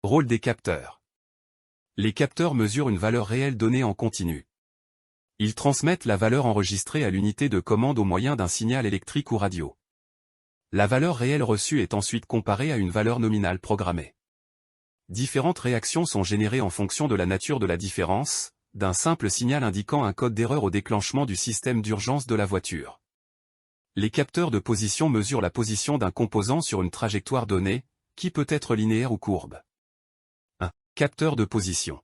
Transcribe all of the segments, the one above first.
Rôle des capteurs. Les capteurs mesurent une valeur réelle donnée en continu. Ils transmettent la valeur enregistrée à l'unité de commande au moyen d'un signal électrique ou radio. La valeur réelle reçue est ensuite comparée à une valeur nominale programmée. Différentes réactions sont générées en fonction de la nature de la différence, d'un simple signal indiquant un code d'erreur au déclenchement du système d'urgence de la voiture. Les capteurs de position mesurent la position d'un composant sur une trajectoire donnée, qui peut être linéaire ou courbe. 1. Capteur de position.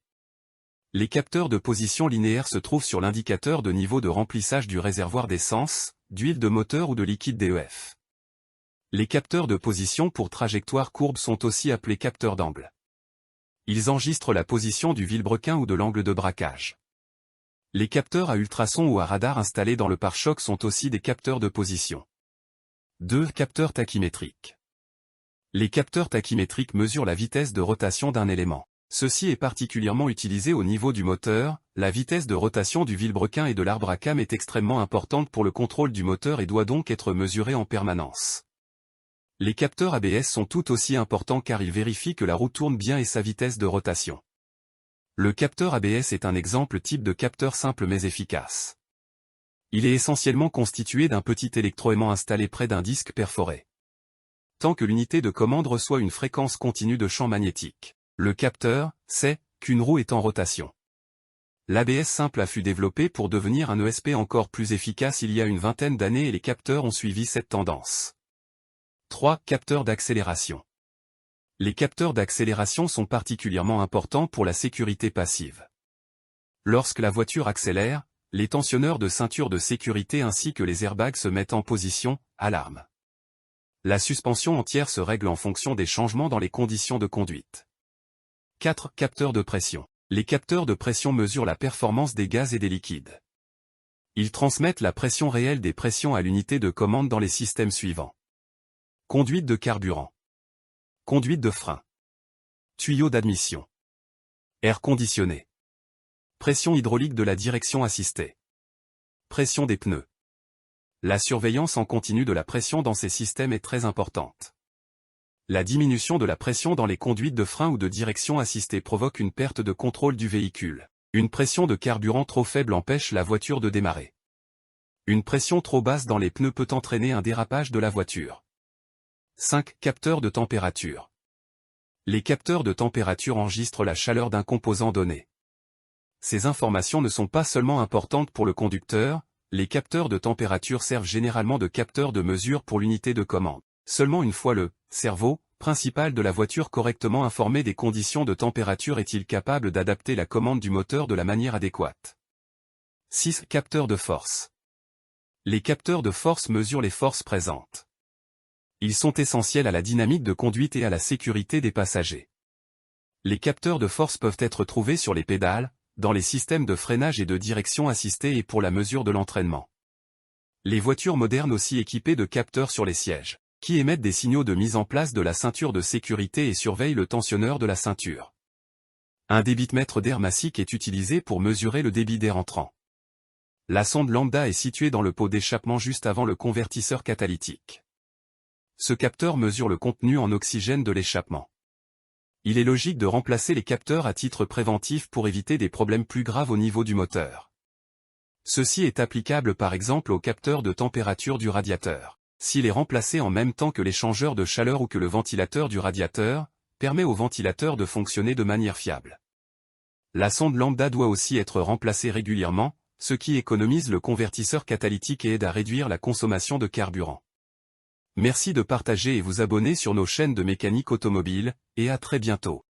Les capteurs de position linéaire se trouvent sur l'indicateur de niveau de remplissage du réservoir d'essence, d'huile de moteur ou de liquide DEF. Les capteurs de position pour trajectoire courbe sont aussi appelés capteurs d'angle. Ils enregistrent la position du vilebrequin ou de l'angle de braquage. Les capteurs à ultrasons ou à radar installés dans le pare-choc sont aussi des capteurs de position. 2. Capteurs tachymétriques. Les capteurs tachymétriques mesurent la vitesse de rotation d'un élément. Ceci est particulièrement utilisé au niveau du moteur. La vitesse de rotation du vilebrequin et de l'arbre à cames est extrêmement importante pour le contrôle du moteur et doit donc être mesurée en permanence. Les capteurs ABS sont tout aussi importants car ils vérifient que la roue tourne bien et sa vitesse de rotation. Le capteur ABS est un exemple type de capteur simple mais efficace. Il est essentiellement constitué d'un petit électroaimant installé près d'un disque perforé. Tant que l'unité de commande reçoit une fréquence continue de champ magnétique, le capteur sait qu'une roue est en rotation. L'ABS simple fut développé pour devenir un ESP encore plus efficace il y a une vingtaine d'années et les capteurs ont suivi cette tendance. 3. Capteurs d'accélération. Les capteurs d'accélération sont particulièrement importants pour la sécurité passive. Lorsque la voiture accélère, les tensionneurs de ceinture de sécurité ainsi que les airbags se mettent en position, alarme. La suspension entière se règle en fonction des changements dans les conditions de conduite. 4. Capteurs de pression. Les capteurs de pression mesurent la performance des gaz et des liquides. Ils transmettent la pression réelle des pressions à l'unité de commande dans les systèmes suivants. Conduite de carburant. Conduite de frein. Tuyau d'admission. Air conditionné. Pression hydraulique de la direction assistée. Pression des pneus. La surveillance en continu de la pression dans ces systèmes est très importante. La diminution de la pression dans les conduites de frein ou de direction assistée provoque une perte de contrôle du véhicule. Une pression de carburant trop faible empêche la voiture de démarrer. Une pression trop basse dans les pneus peut entraîner un dérapage de la voiture. 5. Capteurs de température. Les capteurs de température enregistrent la chaleur d'un composant donné. Ces informations ne sont pas seulement importantes pour le conducteur, les capteurs de température servent généralement de capteurs de mesure pour l'unité de commande. Seulement une fois le cerveau principal de la voiture correctement informé des conditions de température est-il capable d'adapter la commande du moteur de la manière adéquate. 6. Capteurs de force. Les capteurs de force mesurent les forces présentes. Ils sont essentiels à la dynamique de conduite et à la sécurité des passagers. Les capteurs de force peuvent être trouvés sur les pédales, dans les systèmes de freinage et de direction assistée et pour la mesure de l'entraînement. Les voitures modernes aussi équipées de capteurs sur les sièges, qui émettent des signaux de mise en place de la ceinture de sécurité et surveillent le tensionneur de la ceinture. Un débitmètre d'air massique est utilisé pour mesurer le débit d'air entrant. La sonde lambda est située dans le pot d'échappement juste avant le convertisseur catalytique. Ce capteur mesure le contenu en oxygène de l'échappement. Il est logique de remplacer les capteurs à titre préventif pour éviter des problèmes plus graves au niveau du moteur. Ceci est applicable par exemple au capteur de température du radiateur. S'il est remplacé en même temps que l'échangeur de chaleur ou que le ventilateur du radiateur, permet au ventilateur de fonctionner de manière fiable. La sonde lambda doit aussi être remplacée régulièrement, ce qui économise le convertisseur catalytique et aide à réduire la consommation de carburant. Merci de partager et vous abonner sur nos chaînes de mécanique automobile, et à très bientôt.